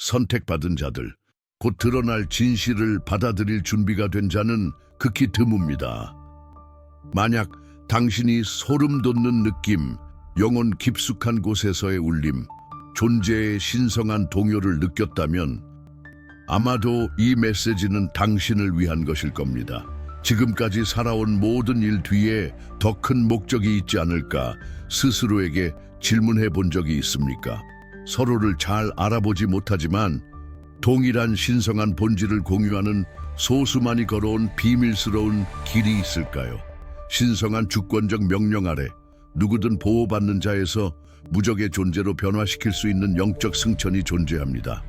선택받은 자들, 곧 드러날 진실을 받아들일 준비가 된 자는 극히 드뭅니다. 만약 당신이 소름 돋는 느낌, 영혼 깊숙한 곳에서의 울림, 존재의 신성한 동요를 느꼈다면 아마도 이 메시지는 당신을 위한 것일 겁니다. 지금까지 살아온 모든 일 뒤에 더 큰 목적이 있지 않을까 스스로에게 질문해 본 적이 있습니까? 서로를 잘 알아보지 못하지만 동일한 신성한 본질을 공유하는 소수만이 걸어온 비밀스러운 길이 있을까요? 신성한 주권적 명령 아래 누구든 보호받는 자에서 무적의 존재로 변화시킬 수 있는 영적 승천이 존재합니다.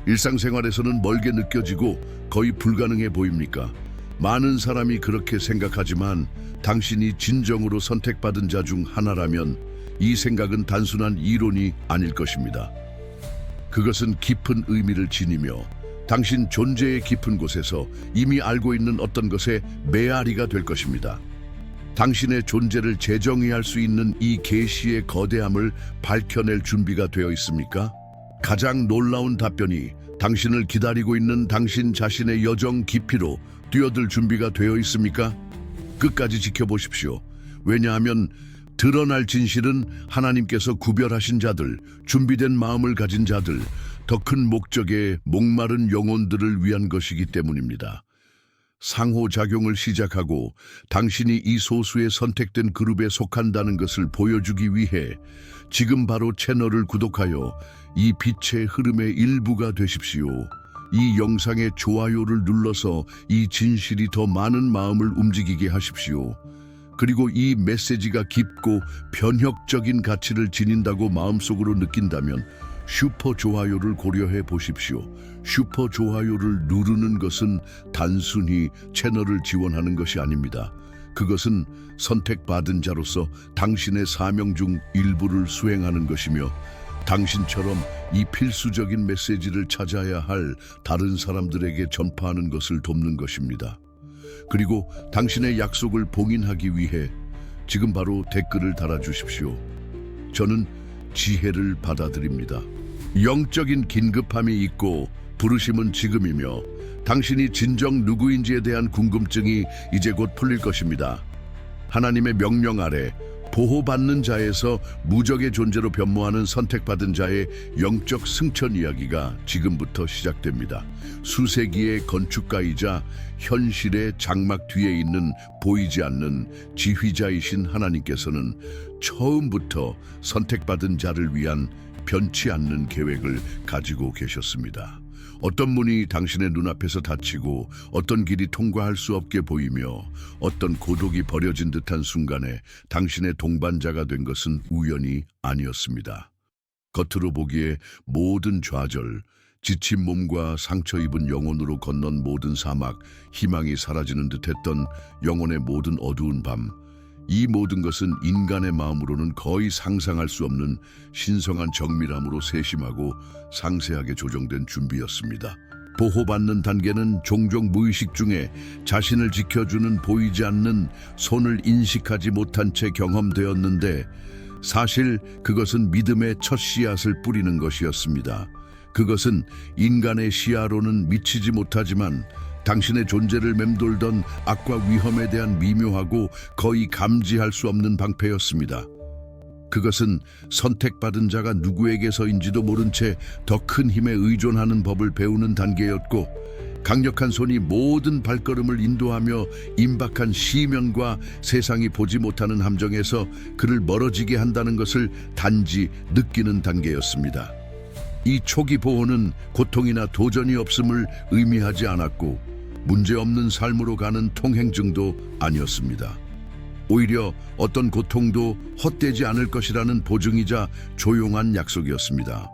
일상생활에서는 멀게 느껴지고 거의 불가능해 보입니까? 많은 사람이 그렇게 생각하지만 당신이 진정으로 선택받은 자 중 하나라면 이 생각은 단순한 이론이 아닐 것입니다. 그것은 깊은 의미를 지니며 당신 존재의 깊은 곳에서 이미 알고 있는 어떤 것의 메아리가 될 것입니다. 당신의 존재를 재정의할 수 있는 이 계시의 거대함을 밝혀낼 준비가 되어 있습니까? 가장 놀라운 답변이 당신을 기다리고 있는 당신 자신의 여정 깊이로 뛰어들 준비가 되어 있습니까? 끝까지 지켜보십시오. 왜냐하면 드러날 진실은 하나님께서 구별하신 자들, 준비된 마음을 가진 자들, 더 큰 목적의 목마른 영혼들을 위한 것이기 때문입니다. 상호작용을 시작하고 당신이 이 소수의 선택된 그룹에 속한다는 것을 보여주기 위해 지금 바로 채널을 구독하여 이 빛의 흐름의 일부가 되십시오. 이 영상의 좋아요를 눌러서 이 진실이 더 많은 마음을 움직이게 하십시오. 그리고 이 메시지가 깊고 변혁적인 가치를 지닌다고 마음속으로 느낀다면 슈퍼 좋아요를 고려해 보십시오. 슈퍼 좋아요를 누르는 것은 단순히 채널을 지원하는 것이 아닙니다. 그것은 선택받은 자로서 당신의 사명 중 일부를 수행하는 것이며 당신처럼 이 필수적인 메시지를 찾아야 할 다른 사람들에게 전파하는 것을 돕는 것입니다. 그리고 당신의 약속을 봉인하기 위해 지금 바로 댓글을 달아주십시오. 저는 지혜를 받아들입니다. 영적인 긴급함이 있고 부르심은 지금이며 당신이 진정 누구인지에 대한 궁금증이 이제 곧 풀릴 것입니다. 하나님의 명령 아래 보호받는 자에서 무적의 존재로 변모하는 선택받은 자의 영적 승천 이야기가 지금부터 시작됩니다. 수세기의 건축가이자 현실의 장막 뒤에 있는 보이지 않는 지휘자이신 하나님께서는 처음부터 선택받은 자를 위한 변치 않는 계획을 가지고 계셨습니다. 어떤 문이 당신의 눈앞에서 닫히고 어떤 길이 통과할 수 없게 보이며 어떤 고독이 버려진 듯한 순간에 당신의 동반자가 된 것은 우연이 아니었습니다. 겉으로 보기에 모든 좌절, 지친 몸과 상처 입은 영혼으로 건넌 모든 사막, 희망이 사라지는 듯했던 영혼의 모든 어두운 밤, 이 모든 것은 인간의 마음으로는 거의 상상할 수 없는 신성한 정밀함으로 세심하고 상세하게 조정된 준비였습니다. 보호받는 단계는 종종 무의식 중에 자신을 지켜주는 보이지 않는 손을 인식하지 못한 채 경험되었는데 사실 그것은 믿음의 첫 씨앗을 뿌리는 것이었습니다. 그것은 인간의 시야로는 미치지 못하지만 당신의 존재를 맴돌던 악과 위험에 대한 미묘하고 거의 감지할 수 없는 방패였습니다. 그것은 선택받은 자가 누구에게서인지도 모른 채 더 큰 힘에 의존하는 법을 배우는 단계였고 강력한 손이 모든 발걸음을 인도하며 임박한 시면과 세상이 보지 못하는 함정에서 그를 멀어지게 한다는 것을 단지 느끼는 단계였습니다. 이 초기 보호는 고통이나 도전이 없음을 의미하지 않았고 문제없는 삶으로 가는 통행증도 아니었습니다. 오히려 어떤 고통도 헛되지 않을 것이라는 보증이자 조용한 약속이었습니다.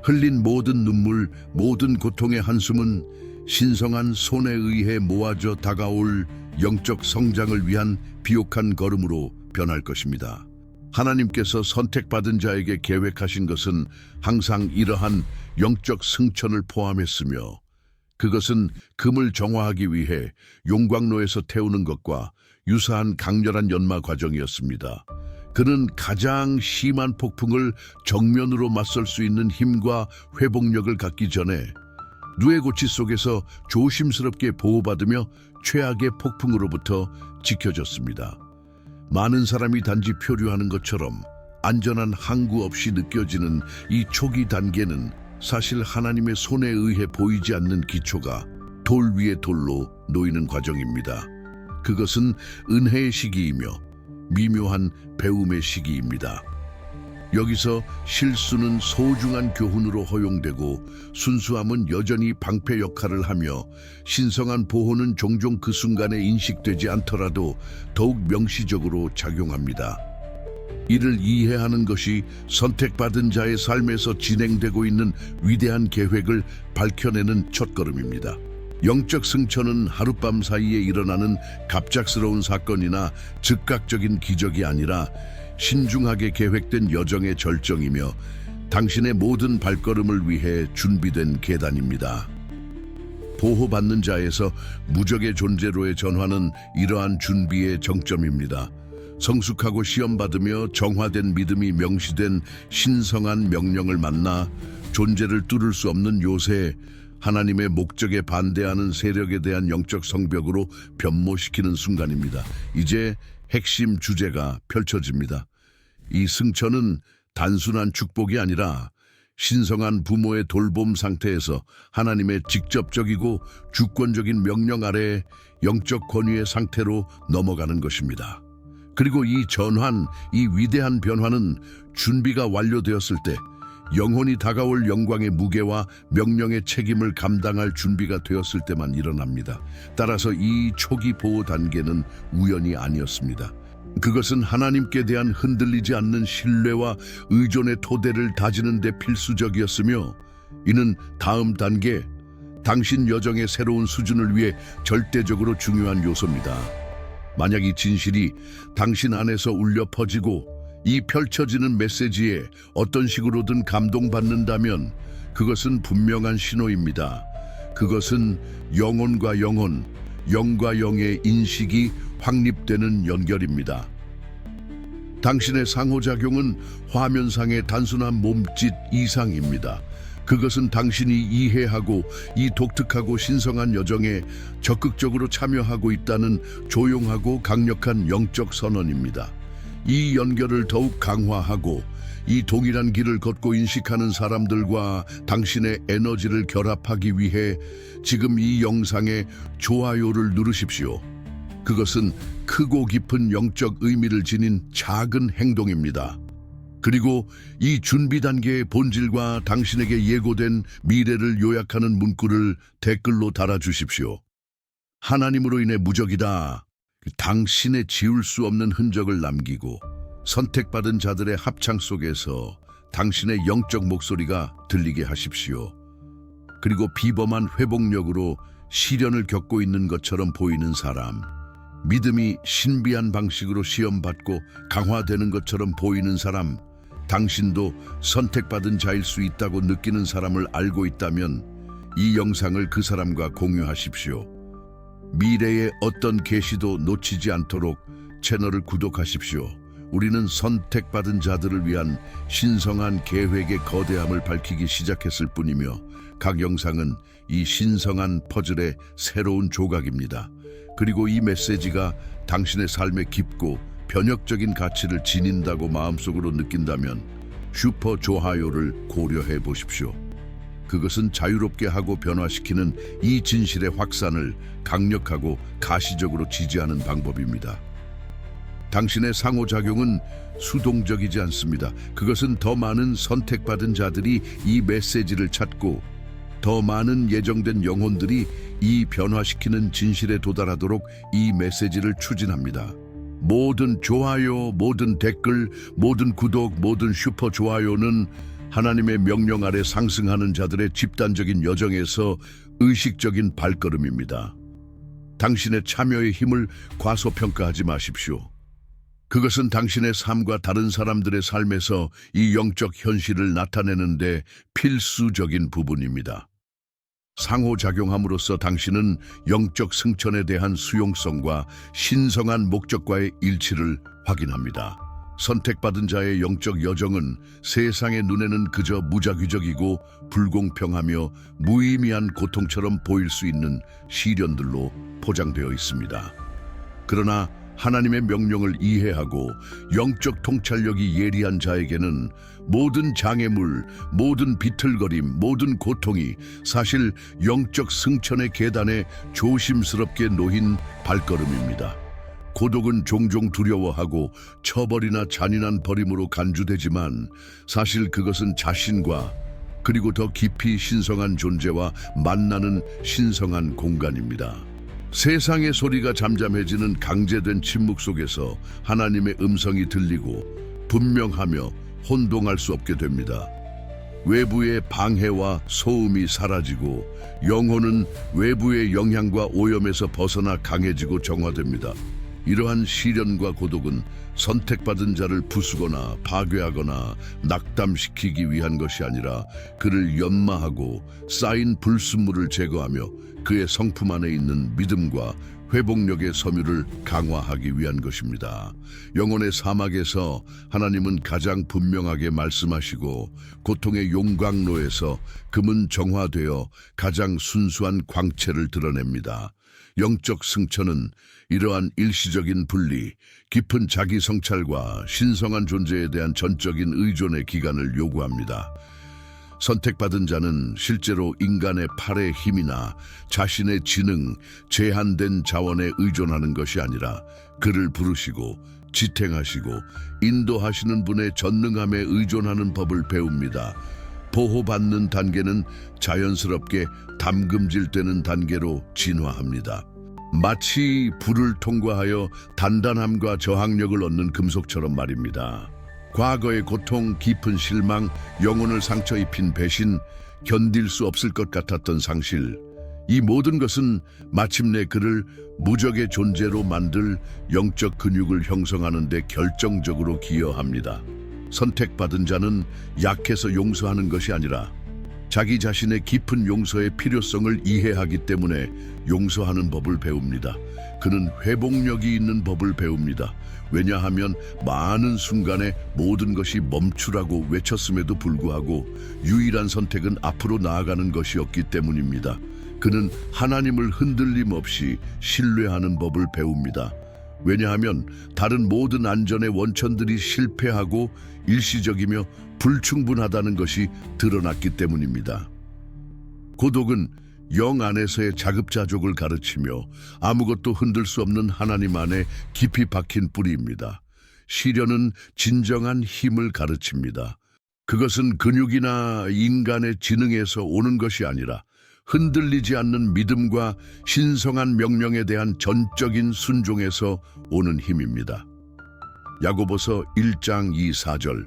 흘린 모든 눈물, 모든 고통의 한숨은 신성한 손에 의해 모아져 다가올 영적 성장을 위한 비옥한 걸음으로 변할 것입니다. 하나님께서 선택받은 자에게 계획하신 것은 항상 이러한 영적 승천을 포함했으며 그것은 금을 정화하기 위해 용광로에서 태우는 것과 유사한 강렬한 연마 과정이었습니다. 그는 가장 심한 폭풍을 정면으로 맞설 수 있는 힘과 회복력을 갖기 전에 누에고치 속에서 조심스럽게 보호받으며 최악의 폭풍으로부터 지켜졌습니다. 많은 사람이 단지 표류하는 것처럼 안전한 항구 없이 느껴지는 이 초기 단계는 사실 하나님의 손에 의해 보이지 않는 기초가 돌 위에 돌로 놓이는 과정입니다. 그것은 은혜의 시기이며 미묘한 배움의 시기입니다. 여기서 실수는 소중한 교훈으로 허용되고 순수함은 여전히 방패 역할을 하며 신성한 보호는 종종 그 순간에 인식되지 않더라도 더욱 명시적으로 작용합니다. 이를 이해하는 것이 선택받은 자의 삶에서 진행되고 있는 위대한 계획을 밝혀내는 첫걸음입니다. 영적 승천은 하룻밤 사이에 일어나는 갑작스러운 사건이나 즉각적인 기적이 아니라 신중하게 계획된 여정의 절정이며 당신의 모든 발걸음을 위해 준비된 계단입니다. 보호받는 자에서 무적의 존재로의 전환은 이러한 준비의 정점입니다. 성숙하고 시험받으며 정화된 믿음이 명시된 신성한 명령을 만나 존재를 뚫을 수 없는 요새, 하나님의 목적에 반대하는 세력에 대한 영적 성벽으로 변모시키는 순간입니다. 이제 핵심 주제가 펼쳐집니다. 이 승천은 단순한 축복이 아니라 신성한 부모의 돌봄 상태에서 하나님의 직접적이고 주권적인 명령 아래 영적 권위의 상태로 넘어가는 것입니다. 그리고 이 전환, 이 위대한 변화는 준비가 완료되었을 때 영혼이 다가올 영광의 무게와 명령의 책임을 감당할 준비가 되었을 때만 일어납니다. 따라서 이 초기 보호 단계는 우연이 아니었습니다. 그것은 하나님께 대한 흔들리지 않는 신뢰와 의존의 토대를 다지는 데 필수적이었으며 이는 다음 단계, 당신 여정의 새로운 수준을 위해 절대적으로 중요한 요소입니다. 만약 이 진실이 당신 안에서 울려 퍼지고 이 펼쳐지는 메시지에 어떤 식으로든 감동받는다면 그것은 분명한 신호입니다. 그것은 영혼과 영혼, 영과 영의 인식이 확립되는 연결입니다. 당신의 상호작용은 화면상의 단순한 몸짓 이상입니다. 그것은 당신이 이해하고 이 독특하고 신성한 여정에 적극적으로 참여하고 있다는 조용하고 강력한 영적 선언입니다. 이 연결을 더욱 강화하고 이 동일한 길을 걷고 인식하는 사람들과 당신의 에너지를 결합하기 위해 지금 이 영상에 좋아요를 누르십시오. 그것은 크고 깊은 영적 의미를 지닌 작은 행동입니다. 그리고 이 준비 단계의 본질과 당신에게 예고된 미래를 요약하는 문구를 댓글로 달아주십시오. 하나님으로 인해 무적이다. 당신의 지울 수 없는 흔적을 남기고 선택받은 자들의 합창 속에서 당신의 영적 목소리가 들리게 하십시오. 그리고 비범한 회복력으로 시련을 겪고 있는 것처럼 보이는 사람, 믿음이 신비한 방식으로 시험받고 강화되는 것처럼 보이는 사람, 당신도 선택받은 자일 수 있다고 느끼는 사람을 알고 있다면 이 영상을 그 사람과 공유하십시오. 미래의 어떤 계시도 놓치지 않도록 채널을 구독하십시오. 우리는 선택받은 자들을 위한 신성한 계획의 거대함을 밝히기 시작했을 뿐이며 각 영상은 이 신성한 퍼즐의 새로운 조각입니다. 그리고 이 메시지가 당신의 삶에 깊고 변혁적인 가치를 지닌다고 마음속으로 느낀다면 슈퍼 좋아요를 고려해 보십시오. 그것은 자유롭게 하고 변화시키는 이 진실의 확산을 강력하고 가시적으로 지지하는 방법입니다. 당신의 상호작용은 수동적이지 않습니다. 그것은 더 많은 선택받은 자들이 이 메시지를 찾고 더 많은 예정된 영혼들이 이 변화시키는 진실에 도달하도록 이 메시지를 추진합니다. 모든 좋아요, 모든 댓글, 모든 구독, 모든 슈퍼 좋아요는 하나님의 명령 아래 상승하는 자들의 집단적인 여정에서 의식적인 발걸음입니다. 당신의 참여의 힘을 과소평가하지 마십시오. 그것은 당신의 삶과 다른 사람들의 삶에서 이 영적 현실을 나타내는 데 필수적인 부분입니다. 상호작용함으로써 당신은 영적 승천에 대한 수용성과 신성한 목적과의 일치를 확인합니다. 선택받은 자의 영적 여정은 세상의 눈에는 그저 무작위적이고 불공평하며 무의미한 고통처럼 보일 수 있는 시련들로 포장되어 있습니다. 그러나 하나님의 명령을 이해하고 영적 통찰력이 예리한 자에게는 모든 장애물, 모든 비틀거림, 모든 고통이 사실 영적 승천의 계단에 조심스럽게 놓인 발걸음입니다. 고독은 종종 두려워하고 처벌이나 잔인한 버림으로 간주되지만 사실 그것은 자신과 그리고 더 깊이 신성한 존재와 만나는 신성한 공간입니다. 세상의 소리가 잠잠해지는 강제된 침묵 속에서 하나님의 음성이 들리고 분명하며 혼동할 수 없게 됩니다. 외부의 방해와 소음이 사라지고 영혼은 외부의 영향과 오염에서 벗어나 강해지고 정화됩니다. 이러한 시련과 고독은 선택받은 자를 부수거나 파괴하거나 낙담시키기 위한 것이 아니라 그를 연마하고 쌓인 불순물을 제거하며 그의 성품 안에 있는 믿음과 회복력의 섬유를 강화하기 위한 것입니다. 영혼의 사막에서 하나님은 가장 분명하게 말씀하시고 고통의 용광로에서 금은 정화되어 가장 순수한 광채를 드러냅니다. 영적 승천은 이러한 일시적인 분리, 깊은 자기 성찰과 신성한 존재에 대한 전적인 의존의 기간을 요구합니다. 선택받은 자는 실제로 인간의 팔의 힘이나 자신의 지능, 제한된 자원에 의존하는 것이 아니라 그를 부르시고 지탱하시고 인도하시는 분의 전능함에 의존하는 법을 배웁니다. 보호받는 단계는 자연스럽게 담금질되는 단계로 진화합니다. 마치 불을 통과하여 단단함과 저항력을 얻는 금속처럼 말입니다. 과거의 고통, 깊은 실망, 영혼을 상처 입힌 배신, 견딜 수 없을 것 같았던 상실, 이 모든 것은 마침내 그를 무적의 존재로 만들 영적 근육을 형성하는 데 결정적으로 기여합니다. 선택받은 자는 약해서 용서하는 것이 아니라 자기 자신의 깊은 용서의 필요성을 이해하기 때문에 용서하는 법을 배웁니다. 그는 회복력이 있는 법을 배웁니다. 왜냐하면 많은 순간에 모든 것이 멈추라고 외쳤음에도 불구하고 유일한 선택은 앞으로 나아가는 것이었기 때문입니다. 그는 하나님을 흔들림 없이 신뢰하는 법을 배웁니다. 왜냐하면 다른 모든 안전의 원천들이 실패하고 일시적이며 불충분하다는 것이 드러났기 때문입니다. 고독은 영 안에서의 자급자족을 가르치며 아무것도 흔들 수 없는 하나님 안에 깊이 박힌 뿌리입니다. 시련은 진정한 힘을 가르칩니다. 그것은 근육이나 인간의 지능에서 오는 것이 아니라 흔들리지 않는 믿음과 신성한 명령에 대한 전적인 순종에서 오는 힘입니다. 야고보서 1장 2-4절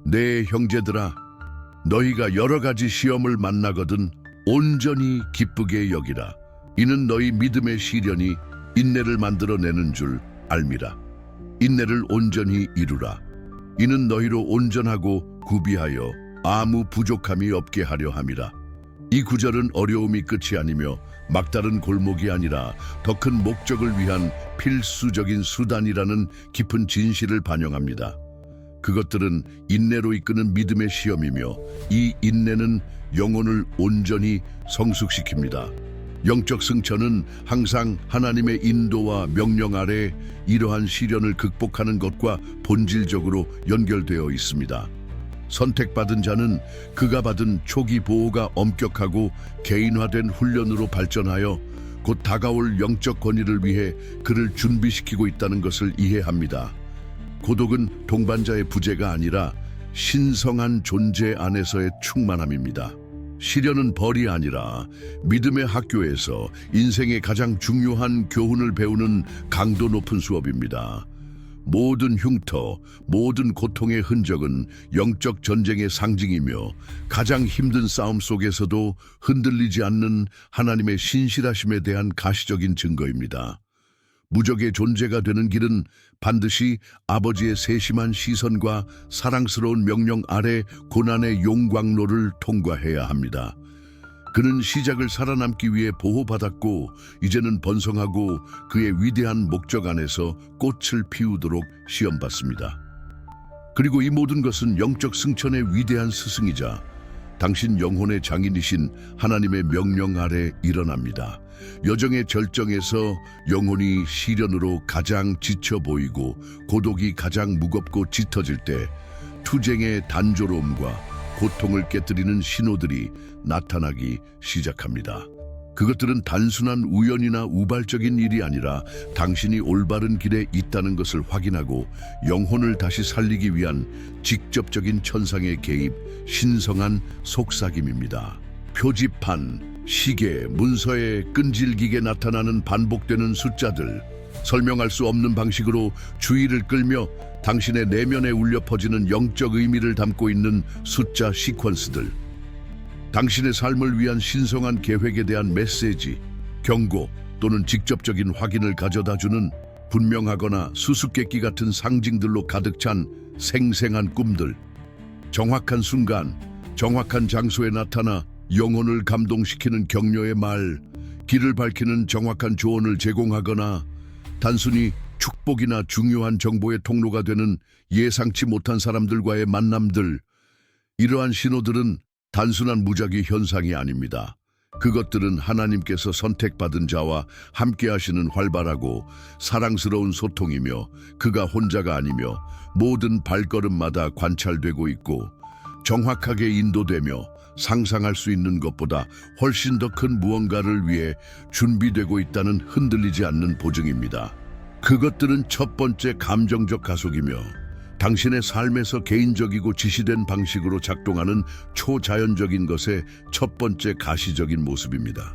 내 형제들아 너희가 여러 가지 시험을 만나거든 온전히 기쁘게 여기라. 이는 너희 믿음의 시련이 인내를 만들어내는 줄 알미라. 인내를 온전히 이루라. 이는 너희로 온전하고 구비하여 아무 부족함이 없게 하려 함이라. 이 구절은 어려움이 끝이 아니며 막다른 골목이 아니라 더 큰 목적을 위한 필수적인 수단이라는 깊은 진실을 반영합니다. 그것들은 인내로 이끄는 믿음의 시험이며 이 인내는 영혼을 온전히 성숙시킵니다. 영적 승천은 항상 하나님의 인도와 명령 아래 이러한 시련을 극복하는 것과 본질적으로 연결되어 있습니다. 선택받은 자는 그가 받은 초기 보호가 엄격하고 개인화된 훈련으로 발전하여 곧 다가올 영적 권위를 위해 그를 준비시키고 있다는 것을 이해합니다. 고독은 동반자의 부재가 아니라 신성한 존재 안에서의 충만함입니다. 시련은 벌이 아니라 믿음의 학교에서 인생의 가장 중요한 교훈을 배우는 강도 높은 수업입니다. 모든 흉터, 모든 고통의 흔적은 영적 전쟁의 상징이며 가장 힘든 싸움 속에서도 흔들리지 않는 하나님의 신실하심에 대한 가시적인 증거입니다. 무적의 존재가 되는 길은 반드시 아버지의 세심한 시선과 사랑스러운 명령 아래 고난의 용광로를 통과해야 합니다. 그는 시작을 살아남기 위해 보호받았고 이제는 번성하고 그의 위대한 목적 안에서 꽃을 피우도록 시험받습니다. 그리고 이 모든 것은 영적 승천의 위대한 스승이자 당신 영혼의 장인이신 하나님의 명령 아래 일어납니다. 여정의 절정에서 영혼이 시련으로 가장 지쳐 보이고 고독이 가장 무겁고 짙어질 때 투쟁의 단조로움과 고통을 깨뜨리는 신호들이 나타나기 시작합니다. 그것들은 단순한 우연이나 우발적인 일이 아니라 당신이 올바른 길에 있다는 것을 확인하고 영혼을 다시 살리기 위한 직접적인 천상의 개입, 신성한 속삭임입니다. 표지판, 시계, 문서에 끈질기게 나타나는 반복되는 숫자들, 설명할 수 없는 방식으로 주의를 끌며 당신의 내면에 울려 퍼지는 영적 의미를 담고 있는 숫자 시퀀스들, 당신의 삶을 위한 신성한 계획에 대한 메시지, 경고 또는 직접적인 확인을 가져다주는 분명하거나 수수께끼 같은 상징들로 가득 찬 생생한 꿈들, 정확한 순간, 정확한 장소에 나타나 영혼을 감동시키는 격려의 말, 길을 밝히는 정확한 조언을 제공하거나 단순히 축복이나 중요한 정보의 통로가 되는 예상치 못한 사람들과의 만남들, 이러한 신호들은 단순한 무작위 현상이 아닙니다. 그것들은 하나님께서 선택받은 자와 함께 하시는 활발하고 사랑스러운 소통이며 그가 혼자가 아니며 모든 발걸음마다 관찰되고 있고 정확하게 인도되며 상상할 수 있는 것보다 훨씬 더 큰 무언가를 위해 준비되고 있다는 흔들리지 않는 보증입니다. 그것들은 첫 번째 감정적 가속이며 당신의 삶에서 개인적이고 지시된 방식으로 작동하는 초자연적인 것의 첫 번째 가시적인 모습입니다.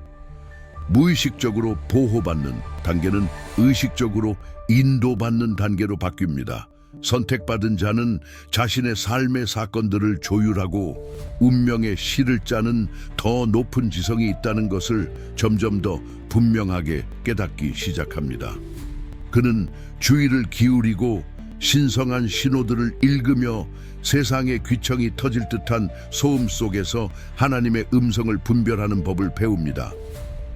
무의식적으로 보호받는 단계는 의식적으로 인도받는 단계로 바뀝니다. 선택받은 자는 자신의 삶의 사건들을 조율하고 운명의 실을 짜는 더 높은 지성이 있다는 것을 점점 더 분명하게 깨닫기 시작합니다. 그는 주의를 기울이고 신성한 신호들을 읽으며 세상의 귀청이 터질 듯한 소음 속에서 하나님의 음성을 분별하는 법을 배웁니다.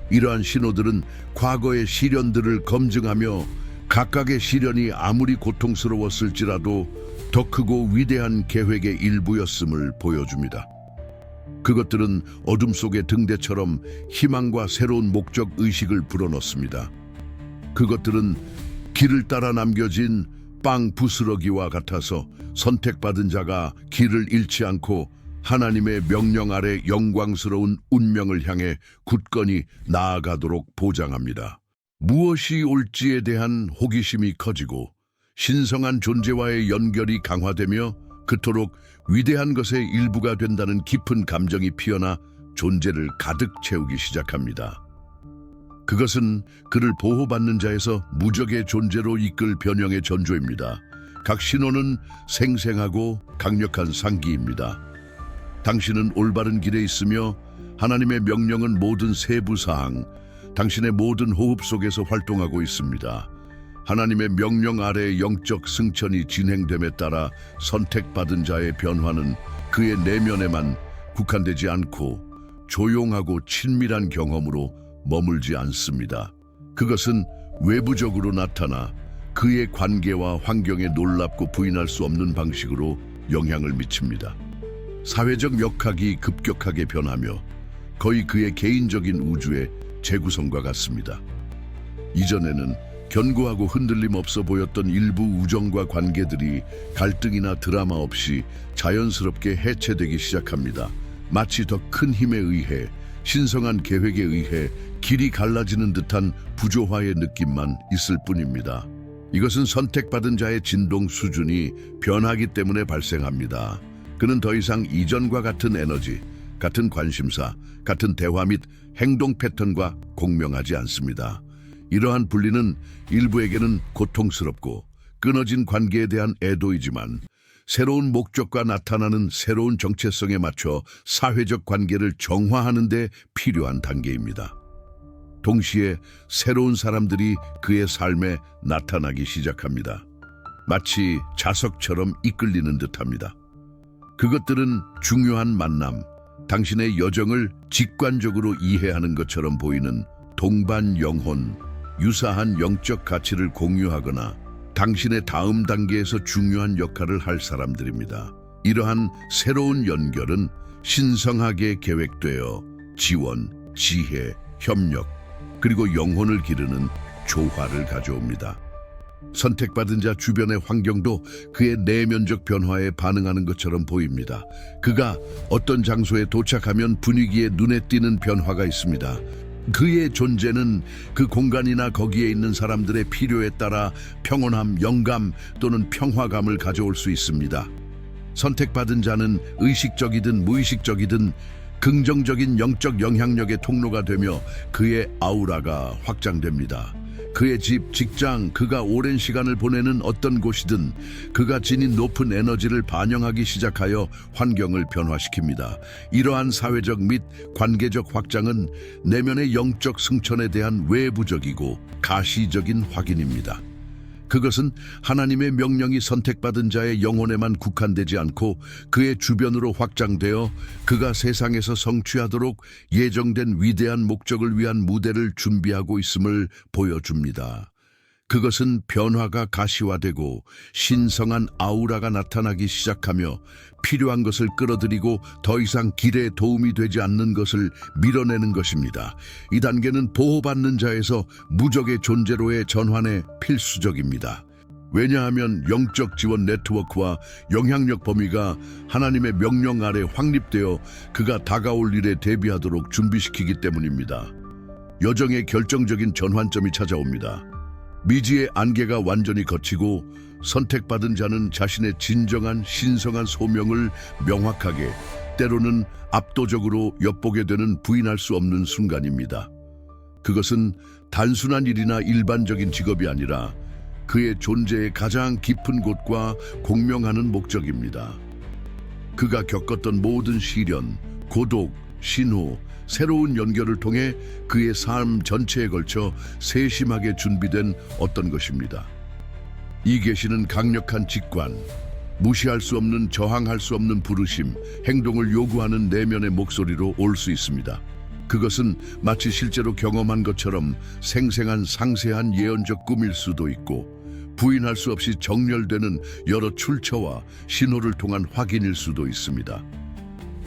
이러한 신호들은 과거의 시련들을 검증하며 각각의 시련이 아무리 고통스러웠을지라도 더 크고 위대한 계획의 일부였음을 보여줍니다. 그것들은 어둠 속의 등대처럼 희망과 새로운 목적 의식을 불어넣습니다. 그것들은 길을 따라 남겨진 빵 부스러기와 같아서 선택받은 자가 길을 잃지 않고 하나님의 명령 아래 영광스러운 운명을 향해 굳건히 나아가도록 보장합니다. 무엇이 올지에 대한 호기심이 커지고 신성한 존재와의 연결이 강화되며 그토록 위대한 것의 일부가 된다는 깊은 감정이 피어나 존재를 가득 채우기 시작합니다. 그것은 그를 보호받는 자에서 무적의 존재로 이끌 변형의 전조입니다. 각 신호는 생생하고 강력한 상기입니다. 당신은 올바른 길에 있으며 하나님의 명령은 모든 세부 사항, 당신의 모든 호흡 속에서 활동하고 있습니다. 하나님의 명령 아래 영적 승천이 진행됨에 따라 선택받은 자의 변화는 그의 내면에만 국한되지 않고 조용하고 친밀한 경험으로 머물지 않습니다. 그것은 외부적으로 나타나 그의 관계와 환경에 놀랍고 부인할 수 없는 방식으로 영향을 미칩니다. 사회적 역학이 급격하게 변하며 거의 그의 개인적인 우주의 재구성과 같습니다. 이전에는 견고하고 흔들림 없어 보였던 일부 우정과 관계들이 갈등이나 드라마 없이 자연스럽게 해체되기 시작합니다. 마치 더 큰 힘에 의해 신성한 계획에 의해 길이 갈라지는 듯한 부조화의 느낌만 있을 뿐입니다. 이것은 선택받은 자의 진동 수준이 변하기 때문에 발생합니다. 그는 더 이상 이전과 같은 에너지, 같은 관심사, 같은 대화 및 행동 패턴과 공명하지 않습니다. 이러한 분리는 일부에게는 고통스럽고 끊어진 관계에 대한 애도이지만 새로운 목적과 나타나는 새로운 정체성에 맞춰 사회적 관계를 정화하는 데 필요한 단계입니다. 동시에 새로운 사람들이 그의 삶에 나타나기 시작합니다. 마치 자석처럼 이끌리는 듯합니다. 그것들은 중요한 만남, 당신의 여정을 직관적으로 이해하는 것처럼 보이는 동반 영혼, 유사한 영적 가치를 공유하거나 당신의 다음 단계에서 중요한 역할을 할 사람들입니다. 이러한 새로운 연결은 신성하게 계획되어 지원, 지혜, 협력, 그리고 영혼을 기르는 조화를 가져옵니다. 선택받은 자 주변의 환경도 그의 내면적 변화에 반응하는 것처럼 보입니다. 그가 어떤 장소에 도착하면 분위기에 눈에 띄는 변화가 있습니다. 그의 존재는 그 공간이나 거기에 있는 사람들의 필요에 따라 평온함, 영감 또는 평화감을 가져올 수 있습니다. 선택받은 자는 의식적이든 무의식적이든 긍정적인 영적 영향력의 통로가 되며 그의 아우라가 확장됩니다. 그의 집, 직장, 그가 오랜 시간을 보내는 어떤 곳이든 그가 지닌 높은 에너지를 반영하기 시작하여 환경을 변화시킵니다. 이러한 사회적 및 관계적 확장은 내면의 영적 승천에 대한 외부적이고 가시적인 확인입니다. 그것은 하나님의 명령이 선택받은 자의 영혼에만 국한되지 않고 그의 주변으로 확장되어 그가 세상에서 성취하도록 예정된 위대한 목적을 위한 무대를 준비하고 있음을 보여줍니다. 그것은 변화가 가시화되고 신성한 아우라가 나타나기 시작하며 필요한 것을 끌어들이고 더 이상 길에 도움이 되지 않는 것을 밀어내는 것입니다. 이 단계는 보호받는 자에서 무적의 존재로의 전환에 필수적입니다. 왜냐하면 영적 지원 네트워크와 영향력 범위가 하나님의 명령 아래 확립되어 그가 다가올 일에 대비하도록 준비시키기 때문입니다. 여정의 결정적인 전환점이 찾아옵니다. 미지의 안개가 완전히 걷히고 선택받은 자는 자신의 진정한 신성한 소명을 명확하게, 때로는 압도적으로 엿보게 되는 부인할 수 없는 순간입니다. 그것은 단순한 일이나 일반적인 직업이 아니라 그의 존재의 가장 깊은 곳과 공명하는 목적입니다. 그가 겪었던 모든 시련, 고독, 신호, 새로운 연결을 통해 그의 삶 전체에 걸쳐 세심하게 준비된 어떤 것입니다. 이 계시는 강력한 직관, 무시할 수 없는, 저항할 수 없는 부르심, 행동을 요구하는 내면의 목소리로 올 수 있습니다. 그것은 마치 실제로 경험한 것처럼 생생한 상세한 예언적 꿈일 수도 있고 부인할 수 없이 정렬되는 여러 출처와 신호를 통한 확인일 수도 있습니다.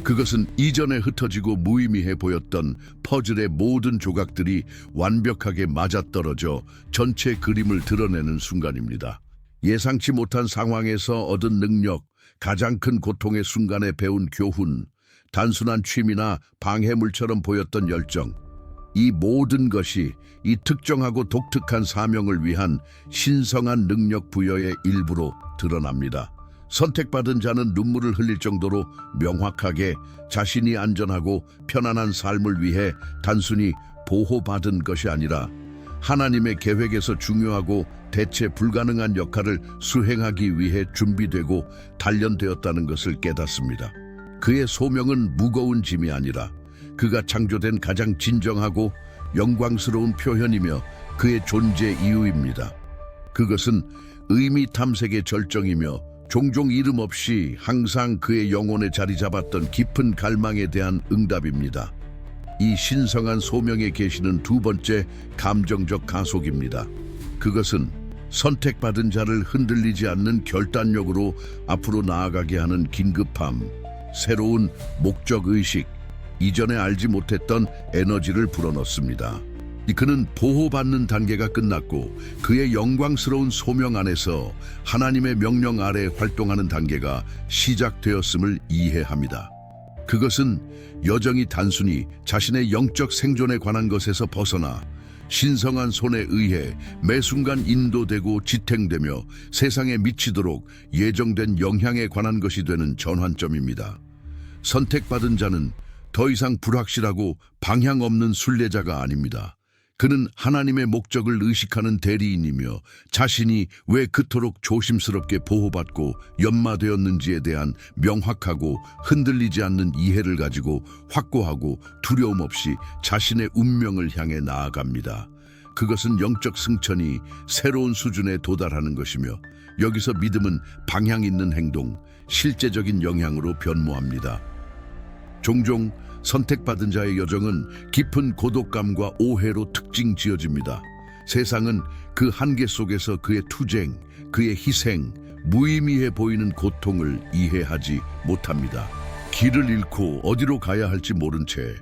그것은 이전에 흩어지고 무의미해 보였던 퍼즐의 모든 조각들이 완벽하게 맞아떨어져 전체 그림을 드러내는 순간입니다. 예상치 못한 상황에서 얻은 능력, 가장 큰 고통의 순간에 배운 교훈, 단순한 취미나 방해물처럼 보였던 열정, 이 모든 것이 이 특정하고 독특한 사명을 위한 신성한 능력 부여의 일부로 드러납니다. 선택받은 자는 눈물을 흘릴 정도로 명확하게 자신이 안전하고 편안한 삶을 위해 단순히 보호받은 것이 아니라 하나님의 계획에서 중요하고 대체 불가능한 역할을 수행하기 위해 준비되고 단련되었다는 것을 깨닫습니다. 그의 소명은 무거운 짐이 아니라 그가 창조된 가장 진정하고 영광스러운 표현이며 그의 존재 이유입니다. 그것은 의미 탐색의 절정이며 종종 이름 없이 항상 그의 영혼에 자리 잡았던 깊은 갈망에 대한 응답입니다. 이 신성한 소명에 계시는 두 번째 감정적 가속입니다. 그것은 선택받은 자를 흔들리지 않는 결단력으로 앞으로 나아가게 하는 긴급함, 새로운 목적의식, 이전에 알지 못했던 에너지를 불어넣습니다. 그는 보호받는 단계가 끝났고 그의 영광스러운 소명 안에서 하나님의 명령 아래 활동하는 단계가 시작되었음을 이해합니다. 그것은 여정이 단순히 자신의 영적 생존에 관한 것에서 벗어나 신성한 손에 의해 매 순간 인도되고 지탱되며 세상에 미치도록 예정된 영향에 관한 것이 되는 전환점입니다. 선택받은 자는 더 이상 불확실하고 방향 없는 순례자가 아닙니다. 그는 하나님의 목적을 의식하는 대리인이며 자신이 왜 그토록 조심스럽게 보호받고 연마되었는지에 대한 명확하고 흔들리지 않는 이해를 가지고 확고하고 두려움 없이 자신의 운명을 향해 나아갑니다. 그것은 영적 승천이 새로운 수준에 도달하는 것이며 여기서 믿음은 방향 있는 행동, 실제적인 영향으로 변모합니다. 종종 선택받은 자의 여정은 깊은 고독감과 오해로 특징 지어집니다. 세상은 그 한계 속에서 그의 투쟁, 그의 희생, 무의미해 보이는 고통을 이해하지 못합니다. 길을 잃고 어디로 가야 할지 모른 채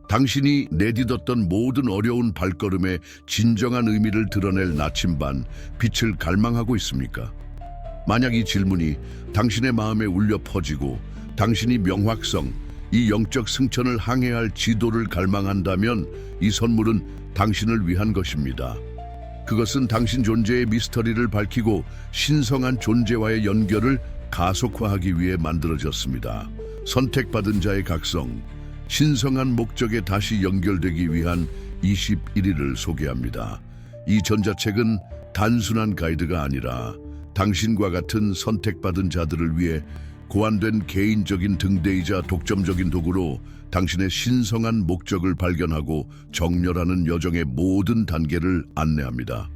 당신이 내딛었던 모든 어려운 발걸음의 진정한 의미를 드러낼 나침반, 빛을 갈망하고 있습니까? 만약 이 질문이 당신의 마음에 울려 퍼지고 당신이 명확성, 이 영적 승천을 항해할 지도를 갈망한다면 이 선물은 당신을 위한 것입니다. 그것은 당신 존재의 미스터리를 밝히고 신성한 존재와의 연결을 가속화하기 위해 만들어졌습니다. 선택받은 자의 각성, 신성한 목적에 다시 연결되기 위한 21일을 소개합니다. 이 전자책은 단순한 가이드가 아니라 당신과 같은 선택받은 자들을 위해 고안된 개인적인 등대이자 독점적인 도구로 당신의 신성한 목적을 발견하고 정렬하는 여정의 모든 단계를 안내합니다.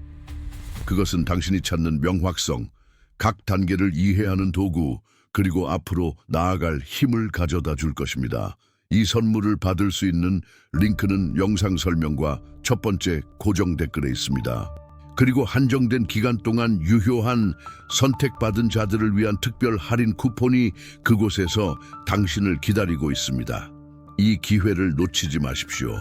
그것은 당신이 찾는 명확성, 각 단계를 이해하는 도구, 그리고 앞으로 나아갈 힘을 가져다 줄 것입니다. 이 선물을 받을 수 있는 링크는 영상 설명과 첫 번째 고정 댓글에 있습니다. 그리고 한정된 기간 동안 유효한 선택받은 자들을 위한 특별 할인 쿠폰이 그곳에서 당신을 기다리고 있습니다. 이 기회를 놓치지 마십시오.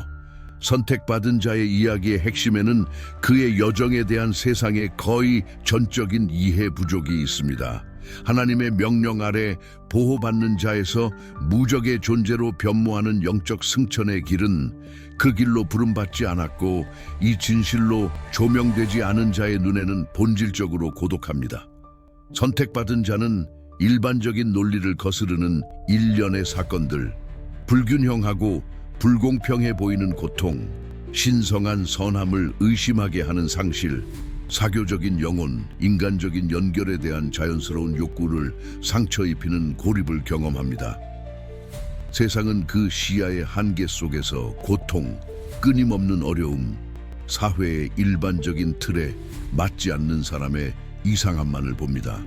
선택받은 자의 이야기의 핵심에는 그의 여정에 대한 세상의 거의 전적인 이해 부족이 있습니다. 하나님의 명령 아래 보호받는 자에서 무적의 존재로 변모하는 영적 승천의 길은 그 길로 부름받지 않았고 이 진실로 조명되지 않은 자의 눈에는 본질적으로 고독합니다. 선택받은 자는 일반적인 논리를 거스르는 일련의 사건들, 불균형하고 불공평해 보이는 고통, 신성한 선함을 의심하게 하는 상실, 사교적인 영혼, 인간적인 연결에 대한 자연스러운 욕구를 상처 입히는 고립을 경험합니다. 세상은 그 시야의 한계 속에서 고통, 끊임없는 어려움, 사회의 일반적인 틀에 맞지 않는 사람의 이상함만을 봅니다.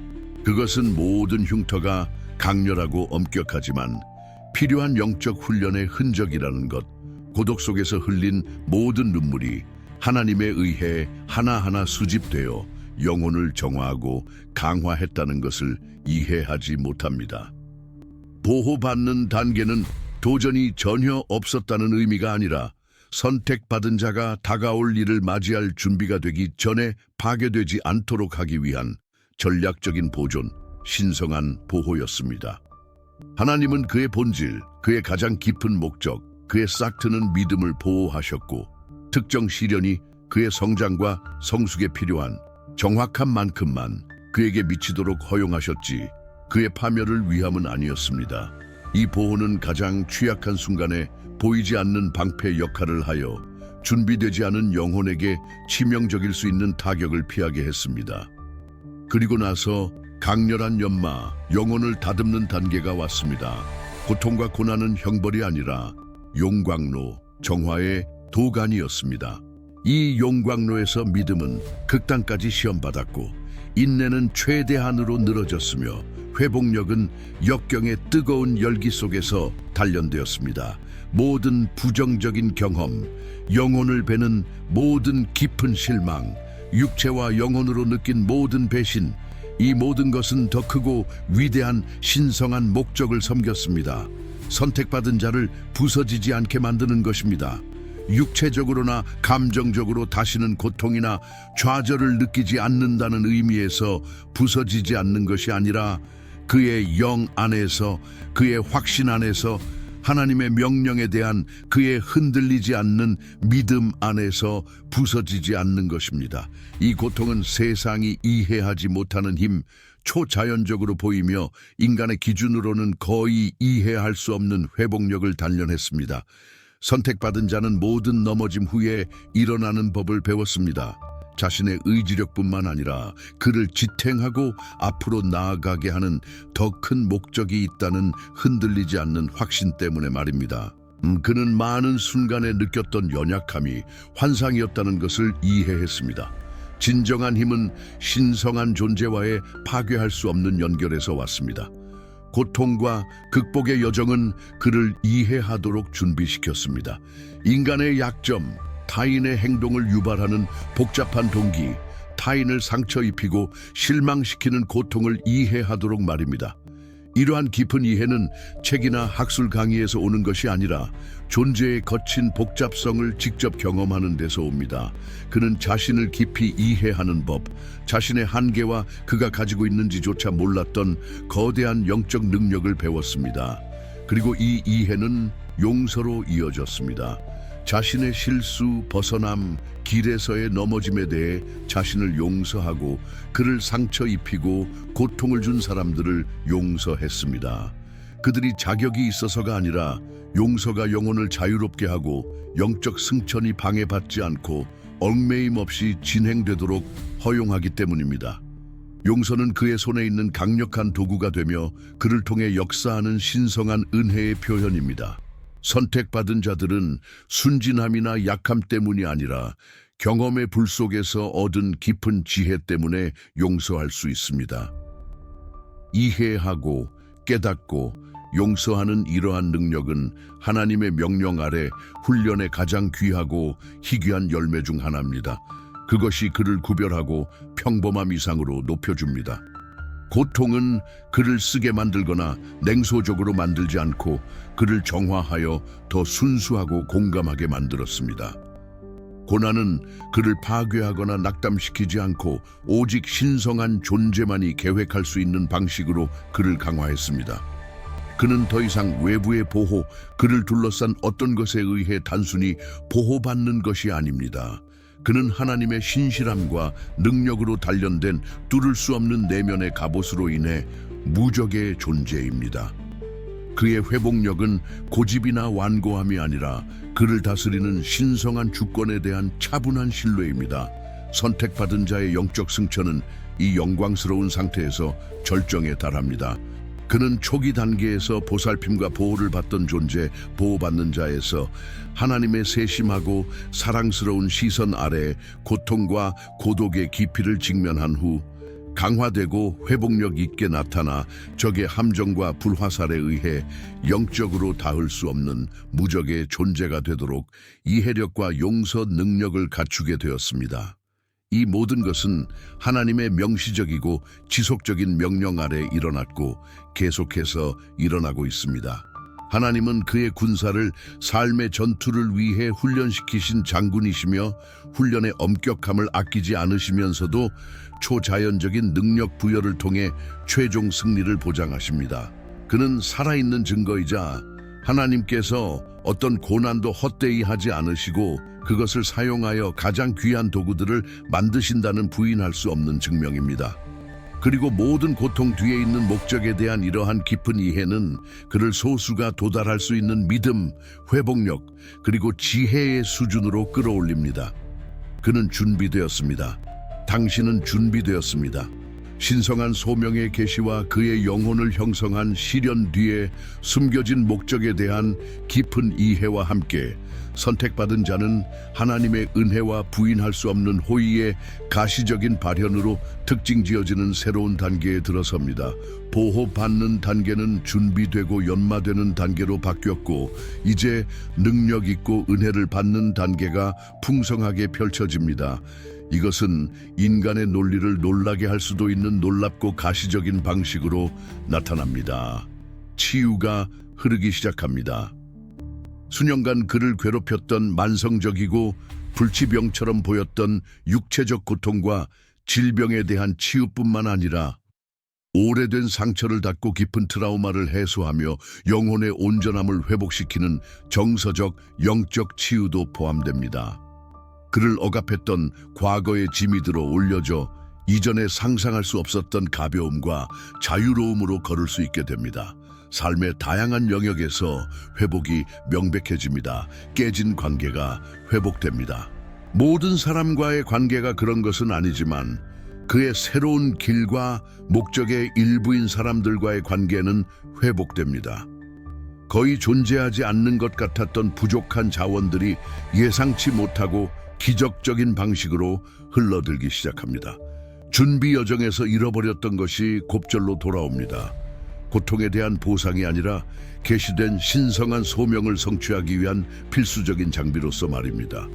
그것은 모든 흉터가 강렬하고 엄격하지만 필요한 영적 훈련의 흔적이라는 것, 고독 속에서 흘린 모든 눈물이 하나님에 의해 하나하나 수집되어 영혼을 정화하고 강화했다는 것을 이해하지 못합니다. 보호받는 단계는 도전이 전혀 없었다는 의미가 아니라 선택받은 자가 다가올 일을 맞이할 준비가 되기 전에 파괴되지 않도록 하기 위한 전략적인 보존, 신성한 보호였습니다. 하나님은 그의 본질, 그의 가장 깊은 목적, 그의 싹트는 믿음을 보호하셨고 특정 시련이 그의 성장과 성숙에 필요한 정확한 만큼만 그에게 미치도록 허용하셨지 그의 파멸을 위함은 아니었습니다. 이 보호는 가장 취약한 순간에 보이지 않는 방패 역할을 하여 준비되지 않은 영혼에게 치명적일 수 있는 타격을 피하게 했습니다. 그리고 나서 강렬한 연마, 영혼을 다듬는 단계가 왔습니다. 고통과 고난은 형벌이 아니라 용광로, 정화의 도간이었습니다. 이 용광로에서 믿음은 극단까지 시험받았고 인내는 최대한으로 늘어졌으며 회복력은 역경의 뜨거운 열기 속에서 단련되었습니다. 모든 부정적인 경험, 영혼을 베는 모든 깊은 실망, 육체와 영혼으로 느낀 모든 배신, 이 모든 것은 더 크고 위대한 신성한 목적을 섬겼습니다. 선택받은 자를 부서지지 않게 만드는 것입니다. 육체적으로나 감정적으로 다시는 고통이나 좌절을 느끼지 않는다는 의미에서 부서지지 않는 것이 아니라 그의 영 안에서, 그의 확신 안에서, 하나님의 명령에 대한 그의 흔들리지 않는 믿음 안에서 부서지지 않는 것입니다. 이 고통은 세상이 이해하지 못하는 힘, 초자연적으로 보이며 인간의 기준으로는 거의 이해할 수 없는 회복력을 단련했습니다. 선택받은 자는 모든 넘어짐 후에 일어나는 법을 배웠습니다. 자신의 의지력뿐만 아니라 그를 지탱하고 앞으로 나아가게 하는 더 큰 목적이 있다는 흔들리지 않는 확신 때문에 말입니다. 그는 많은 순간에 느꼈던 연약함이 환상이었다는 것을 이해했습니다. 진정한 힘은 신성한 존재와의 파괴할 수 없는 연결에서 왔습니다. 고통과 극복의 여정은 그를 이해하도록 준비시켰습니다. 인간의 약점, 타인의 행동을 유발하는 복잡한 동기, 타인을 상처 입히고 실망시키는 고통을 이해하도록 말입니다. 이러한 깊은 이해는 책이나 학술 강의에서 오는 것이 아니라 존재의 거친 복잡성을 직접 경험하는 데서 옵니다. 그는 자신을 깊이 이해하는 법, 자신의 한계와 그가 가지고 있는지조차 몰랐던 거대한 영적 능력을 배웠습니다. 그리고 이 이해는 용서로 이어졌습니다. 자신의 실수, 벗어남, 길에서의 넘어짐에 대해 자신을 용서하고 그를 상처 입히고 고통을 준 사람들을 용서했습니다. 그들이 자격이 있어서가 아니라 용서가 영혼을 자유롭게 하고 영적 승천이 방해받지 않고 얽매임 없이 진행되도록 허용하기 때문입니다. 용서는 그의 손에 있는 강력한 도구가 되며 그를 통해 역사하는 신성한 은혜의 표현입니다. 선택받은 자들은 순진함이나 약함 때문이 아니라 경험의 불 속에서 얻은 깊은 지혜 때문에 용서할 수 있습니다. 이해하고 깨닫고 용서하는 이러한 능력은 하나님의 명령 아래 훈련의 가장 귀하고 희귀한 열매 중 하나입니다. 그것이 그를 구별하고 평범함 이상으로 높여줍니다. 고통은 그를 쓰게 만들거나 냉소적으로 만들지 않고 그를 정화하여 더 순수하고 공감하게 만들었습니다. 고난은 그를 파괴하거나 낙담시키지 않고 오직 신성한 존재만이 계획할 수 있는 방식으로 그를 강화했습니다. 그는 더 이상 외부의 보호, 그를 둘러싼 어떤 것에 의해 단순히 보호받는 것이 아닙니다. 그는 하나님의 신실함과 능력으로 단련된 뚫을 수 없는 내면의 갑옷으로 인해 무적의 존재입니다. 그의 회복력은 고집이나 완고함이 아니라 그를 다스리는 신성한 주권에 대한 차분한 신뢰입니다. 선택받은 자의 영적 승천은 이 영광스러운 상태에서 절정에 달합니다. 그는 초기 단계에서 보살핌과 보호를 받던 존재, 보호받는 자에서 하나님의 세심하고 사랑스러운 시선 아래 고통과 고독의 깊이를 직면한 후 강화되고 회복력 있게 나타나 적의 함정과 불화살에 의해 영적으로 닿을 수 없는 무적의 존재가 되도록 이해력과 용서 능력을 갖추게 되었습니다. 이 모든 것은 하나님의 명시적이고 지속적인 명령 아래 일어났고 계속해서 일어나고 있습니다. 하나님은 그의 군사를 삶의 전투를 위해 훈련시키신 장군이시며 훈련의 엄격함을 아끼지 않으시면서도 초자연적인 능력 부여를 통해 최종 승리를 보장하십니다. 그는 살아있는 증거이자 하나님께서 어떤 고난도 헛되이 하지 않으시고 그것을 사용하여 가장 귀한 도구들을 만드신다는 부인할 수 없는 증명입니다. 그리고 모든 고통 뒤에 있는 목적에 대한 이러한 깊은 이해는 그를 소수가 도달할 수 있는 믿음, 회복력, 그리고 지혜의 수준으로 끌어올립니다. 그는 준비되었습니다. 당신은 준비되었습니다. 신성한 소명의 계시와 그의 영혼을 형성한 시련 뒤에 숨겨진 목적에 대한 깊은 이해와 함께 선택받은 자는 하나님의 은혜와 부인할 수 없는 호의의 가시적인 발현으로 특징지어지는 새로운 단계에 들어섭니다. 보호받는 단계는 준비되고 연마되는 단계로 바뀌었고 이제 능력 있고 은혜를 받는 단계가 풍성하게 펼쳐집니다. 이것은 인간의 논리를 놀라게 할 수도 있는 놀랍고 가시적인 방식으로 나타납니다. 치유가 흐르기 시작합니다. 수년간 그를 괴롭혔던 만성적이고 불치병처럼 보였던 육체적 고통과 질병에 대한 치유뿐만 아니라 오래된 상처를 닫고 깊은 트라우마를 해소하며 영혼의 온전함을 회복시키는 정서적, 영적 치유도 포함됩니다. 그를 억압했던 과거의 짐이 들어 올려져 이전에 상상할 수 없었던 가벼움과 자유로움으로 걸을 수 있게 됩니다. 삶의 다양한 영역에서 회복이 명백해집니다. 깨진 관계가 회복됩니다. 모든 사람과의 관계가 그런 것은 아니지만 그의 새로운 길과 목적의 일부인 사람들과의 관계는 회복됩니다. 거의 존재하지 않는 것 같았던 부족한 자원들이 예상치 못하고 기적적인 방식으로 흘러들기 시작합니다. 준비 여정에서 잃어버렸던 것이 곱절로 돌아옵니다. 고통에 대한 보상이 아니라 계시된 신성한 소명을 성취하기 위한 필수적인 장비로서 말입니다.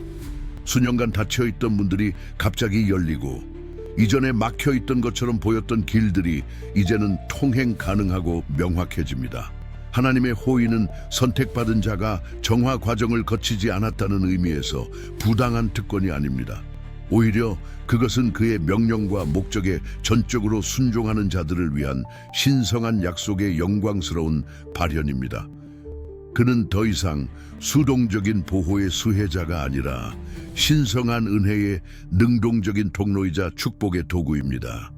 수년간 닫혀있던 문들이 갑자기 열리고 이전에 막혀 있던 것처럼 보였던 길들이 이제는 통행 가능하고 명확해집니다. 하나님의 호의는 선택받은 자가 정화 과정을 거치지 않았다는 의미에서 부당한 특권이 아닙니다. 오히려 그것은 그의 명령과 목적에 전적으로 순종하는 자들을 위한 신성한 약속의 영광스러운 발현입니다. 그는 더 이상 수동적인 보호의 수혜자가 아니라 신성한 은혜의 능동적인 통로이자 축복의 도구입니다.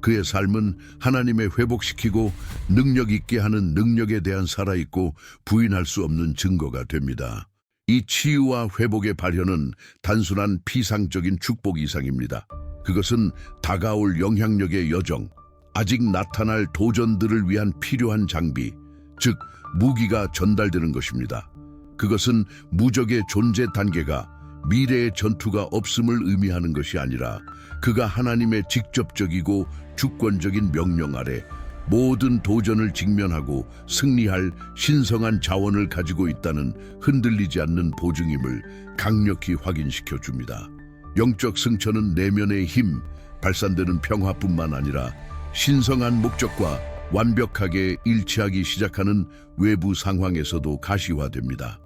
그의 삶은 하나님의 회복시키고 능력 있게 하는 능력에 대한 살아있고 부인할 수 없는 증거가 됩니다. 이 치유와 회복의 발현은 단순한 피상적인 축복 이상입니다. 그것은 다가올 영향력의 여정, 아직 나타날 도전들을 위한 필요한 장비, 즉 무기가 전달되는 것입니다. 그것은 무적의 존재 단계가 미래의 전투가 없음을 의미하는 것이 아니라 그가 하나님의 직접적이고 주권적인 명령 아래 모든 도전을 직면하고 승리할 신성한 자원을 가지고 있다는 흔들리지 않는 보증임을 강력히 확인시켜 줍니다. 영적 승천은 내면의 힘, 발산되는 평화뿐만 아니라 신성한 목적과 완벽하게 일치하기 시작하는 외부 상황에서도 가시화됩니다.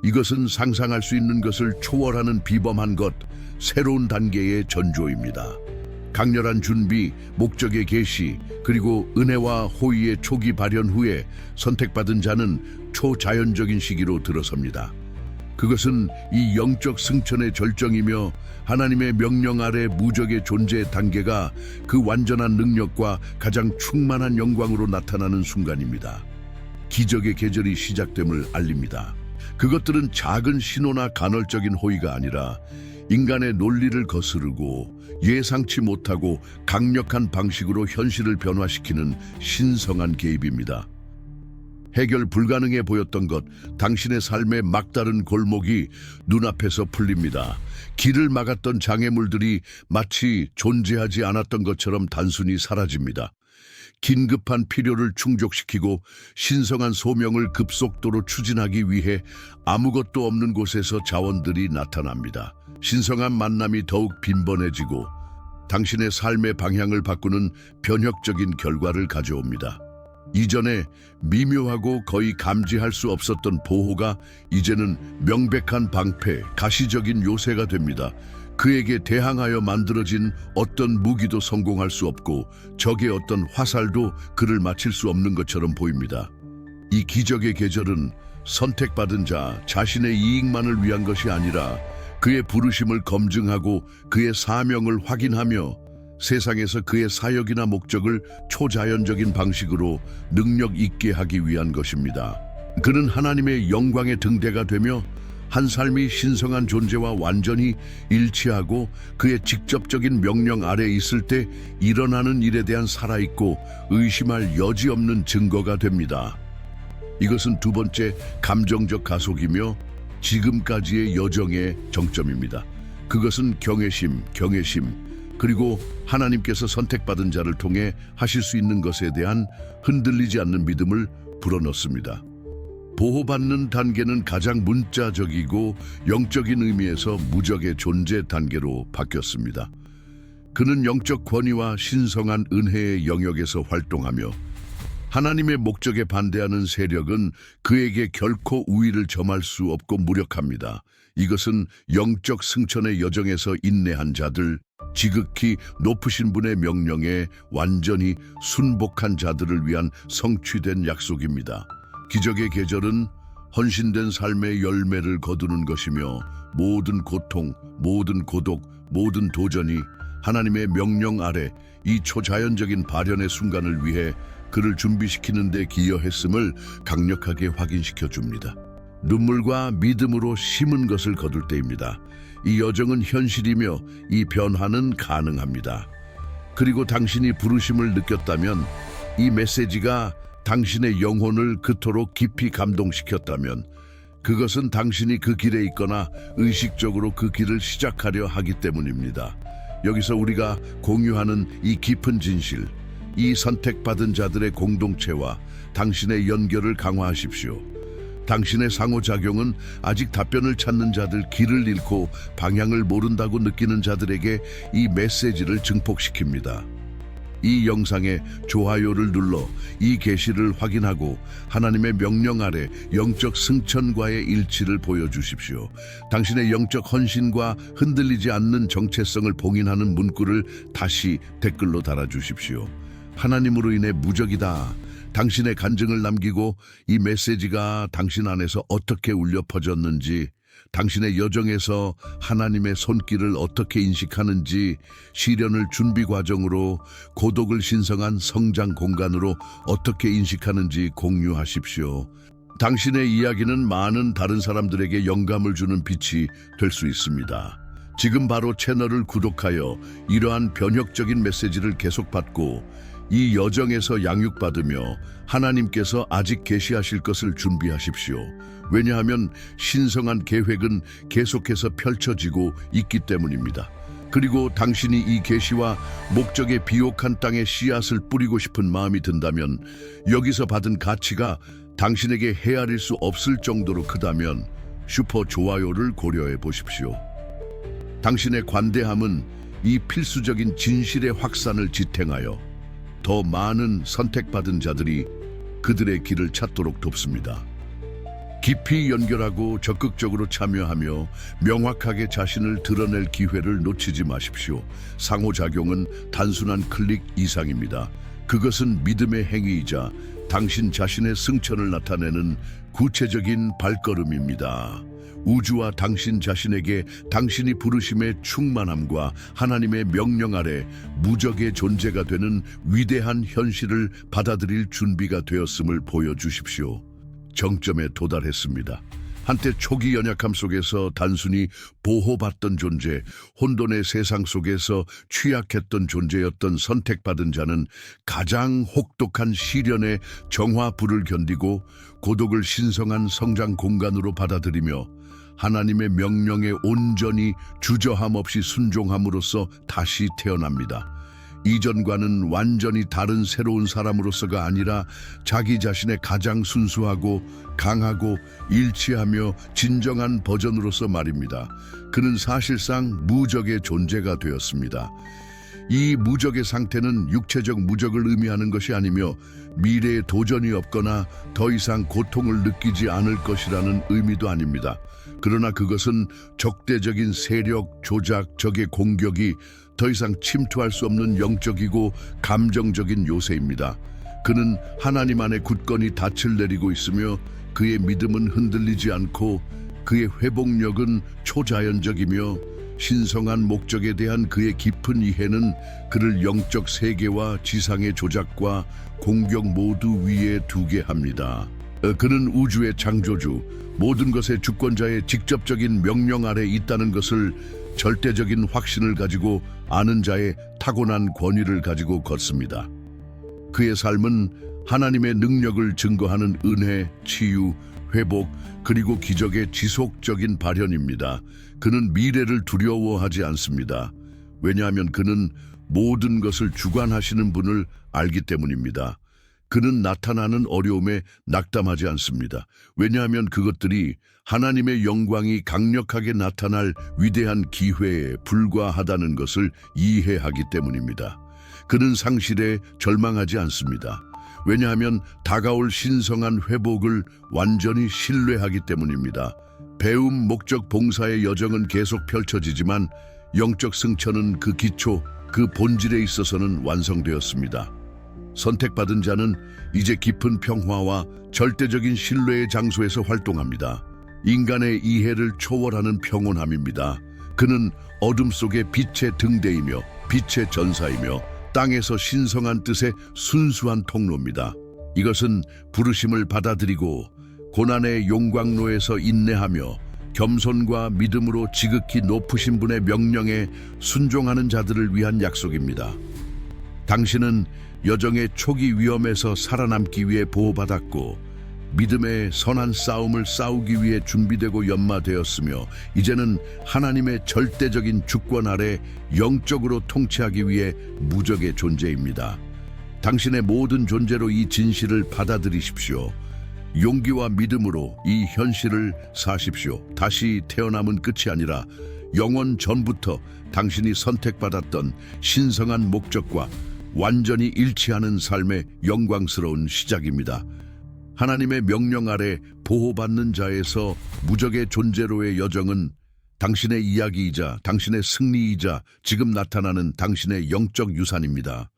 이것은 상상할 수 있는 것을 초월하는 비범한 것, 새로운 단계의 전조입니다. 강렬한 준비, 목적의 계시, 그리고 은혜와 호의의 초기 발현 후에 선택받은 자는 초자연적인 시기로 들어섭니다. 그것은 이 영적 승천의 절정이며 하나님의 명령 아래 무적의 존재 단계가 그 완전한 능력과 가장 충만한 영광으로 나타나는 순간입니다. 기적의 계절이 시작됨을 알립니다. 그것들은 작은 신호나 간헐적인 호의가 아니라 인간의 논리를 거스르고 예상치 못하고 강력한 방식으로 현실을 변화시키는 신성한 개입입니다. 해결 불가능해 보였던 것, 당신의 삶의 막다른 골목이 눈앞에서 풀립니다. 길을 막았던 장애물들이 마치 존재하지 않았던 것처럼 단순히 사라집니다. 긴급한 필요를 충족시키고 신성한 소명을 급속도로 추진하기 위해 아무것도 없는 곳에서 자원들이 나타납니다. 신성한 만남이 더욱 빈번해지고 당신의 삶의 방향을 바꾸는 변혁적인 결과를 가져옵니다. 이전에 미묘하고 거의 감지할 수 없었던 보호가 이제는 명백한 방패, 가시적인 요새가 됩니다. 그에게 대항하여 만들어진 어떤 무기도 성공할 수 없고 적의 어떤 화살도 그를 맞힐 수 없는 것처럼 보입니다. 이 기적의 계절은 선택받은 자 자신의 이익만을 위한 것이 아니라 그의 부르심을 검증하고 그의 사명을 확인하며 세상에서 그의 사역이나 목적을 초자연적인 방식으로 능력 있게 하기 위한 것입니다. 그는 하나님의 영광의 등대가 되며 한 삶이 신성한 존재와 완전히 일치하고 그의 직접적인 명령 아래 있을 때 일어나는 일에 대한 살아있고 의심할 여지 없는 증거가 됩니다. 이것은 두 번째 감정적 가속이며 지금까지의 여정의 정점입니다. 그것은 경외심, 그리고 하나님께서 선택받은 자를 통해 하실 수 있는 것에 대한 흔들리지 않는 믿음을 불어넣습니다. 보호받는 단계는 가장 문자적이고 영적인 의미에서 무적의 존재 단계로 바뀌었습니다. 그는 영적 권위와 신성한 은혜의 영역에서 활동하며 하나님의 목적에 반대하는 세력은 그에게 결코 우위를 점할 수 없고 무력합니다. 이것은 영적 승천의 여정에서 인내한 자들, 지극히 높으신 분의 명령에 완전히 순복한 자들을 위한 성취된 약속입니다. 기적의 계절은 헌신된 삶의 열매를 거두는 것이며 모든 고통, 모든 고독, 모든 도전이 하나님의 명령 아래 이 초자연적인 발현의 순간을 위해 그를 준비시키는 데 기여했음을 강력하게 확인시켜 줍니다. 눈물과 믿음으로 심은 것을 거둘 때입니다. 이 여정은 현실이며 이 변화는 가능합니다. 그리고 당신이 부르심을 느꼈다면, 이 메시지가 당신의 영혼을 그토록 깊이 감동시켰다면 그것은 당신이 그 길에 있거나 의식적으로 그 길을 시작하려 하기 때문입니다. 여기서 우리가 공유하는 이 깊은 진실, 이 선택받은 자들의 공동체와 당신의 연결을 강화하십시오. 당신의 상호작용은 아직 답변을 찾는 자들, 길을 잃고 방향을 모른다고 느끼는 자들에게 이 메시지를 증폭시킵니다. 이 영상에 좋아요를 눌러 이 계시를 확인하고 하나님의 명령 아래 영적 승천과의 일치를 보여주십시오. 당신의 영적 헌신과 흔들리지 않는 정체성을 봉인하는 문구를 다시 댓글로 달아주십시오. 하나님으로 인해 무적이다. 당신의 간증을 남기고 이 메시지가 당신 안에서 어떻게 울려 퍼졌는지, 당신의 여정에서 하나님의 손길을 어떻게 인식하는지, 시련을 준비 과정으로, 고독을 신성한 성장 공간으로 어떻게 인식하는지 공유하십시오. 당신의 이야기는 많은 다른 사람들에게 영감을 주는 빛이 될 수 있습니다. 지금 바로 채널을 구독하여 이러한 변혁적인 메시지를 계속 받고 이 여정에서 양육받으며 하나님께서 아직 계시하실 것을 준비하십시오. 왜냐하면 신성한 계획은 계속해서 펼쳐지고 있기 때문입니다. 그리고 당신이 이 계시와 목적의 비옥한 땅에 씨앗을 뿌리고 싶은 마음이 든다면, 여기서 받은 가치가 당신에게 헤아릴 수 없을 정도로 크다면 슈퍼 좋아요를 고려해 보십시오. 당신의 관대함은 이 필수적인 진실의 확산을 지탱하여 더 많은 선택받은 자들이 그들의 길을 찾도록 돕습니다. 깊이 연결하고 적극적으로 참여하며 명확하게 자신을 드러낼 기회를 놓치지 마십시오. 상호작용은 단순한 클릭 이상입니다. 그것은 믿음의 행위이자 당신 자신의 승천을 나타내는 구체적인 발걸음입니다. 우주와 당신 자신에게 당신이 부르심의 충만함과 하나님의 명령 아래 무적의 존재가 되는 위대한 현실을 받아들일 준비가 되었음을 보여주십시오. 정점에 도달했습니다. 한때 초기 연약함 속에서 단순히 보호받던 존재, 혼돈의 세상 속에서 취약했던 존재였던 선택받은 자는 가장 혹독한 시련의 정화불을 견디고 고독을 신성한 성장 공간으로 받아들이며 하나님의 명령에 온전히 주저함 없이 순종함으로써 다시 태어납니다. 이전과는 완전히 다른 새로운 사람으로서가 아니라 자기 자신의 가장 순수하고 강하고 일치하며 진정한 버전으로서 말입니다. 그는 사실상 무적의 존재가 되었습니다. 이 무적의 상태는 육체적 무적을 의미하는 것이 아니며 미래에 도전이 없거나 더 이상 고통을 느끼지 않을 것이라는 의미도 아닙니다. 그러나 그것은 적대적인 세력, 조작, 적의 공격이 더 이상 침투할 수 없는 영적이고 감정적인 요새입니다. 그는 하나님 안에 굳건히 닻을 내리고 있으며 그의 믿음은 흔들리지 않고 그의 회복력은 초자연적이며 신성한 목적에 대한 그의 깊은 이해는 그를 영적 세계와 지상의 조작과 공격 모두 위에 두게 합니다. 그는 우주의 창조주, 모든 것의 주권자의 직접적인 명령 아래 있다는 것을 절대적인 확신을 가지고 아는 자의 타고난 권위를 가지고 걷습니다. 그의 삶은 하나님의 능력을 증거하는 은혜, 치유, 회복, 그리고 기적의 지속적인 발현입니다. 그는 미래를 두려워하지 않습니다. 왜냐하면 그는 모든 것을 주관하시는 분을 알기 때문입니다. 그는 나타나는 어려움에 낙담하지 않습니다. 왜냐하면 그것들이 하나님의 영광이 강력하게 나타날 위대한 기회에 불과하다는 것을 이해하기 때문입니다. 그는 상실에 절망하지 않습니다. 왜냐하면 다가올 신성한 회복을 완전히 신뢰하기 때문입니다. 배움, 목적, 봉사의 여정은 계속 펼쳐지지만 영적 승천은 그 기초, 그 본질에 있어서는 완성되었습니다. 선택받은 자는 이제 깊은 평화와 절대적인 신뢰의 장소에서 활동합니다. 인간의 이해를 초월하는 평온함입니다. 그는 어둠 속의 빛의 등대이며 빛의 전사이며 땅에서 신성한 뜻의 순수한 통로입니다. 이것은 부르심을 받아들이고 고난의 용광로에서 인내하며 겸손과 믿음으로 지극히 높으신 분의 명령에 순종하는 자들을 위한 약속입니다. 당신은 여정의 초기 위험에서 살아남기 위해 보호받았고 믿음의 선한 싸움을 싸우기 위해 준비되고 연마되었으며 이제는 하나님의 절대적인 주권 아래 영적으로 통치하기 위해 무적의 존재입니다. 당신의 모든 존재로 이 진실을 받아들이십시오. 용기와 믿음으로 이 현실을 사십시오. 다시 태어남은 끝이 아니라 영원 전부터 당신이 선택받았던 신성한 목적과 완전히 일치하는 삶의 영광스러운 시작입니다. 하나님의 명령 아래 보호받는 자에서 무적의 존재로의 여정은 당신의 이야기이자 당신의 승리이자 지금 나타나는 당신의 영적 유산입니다.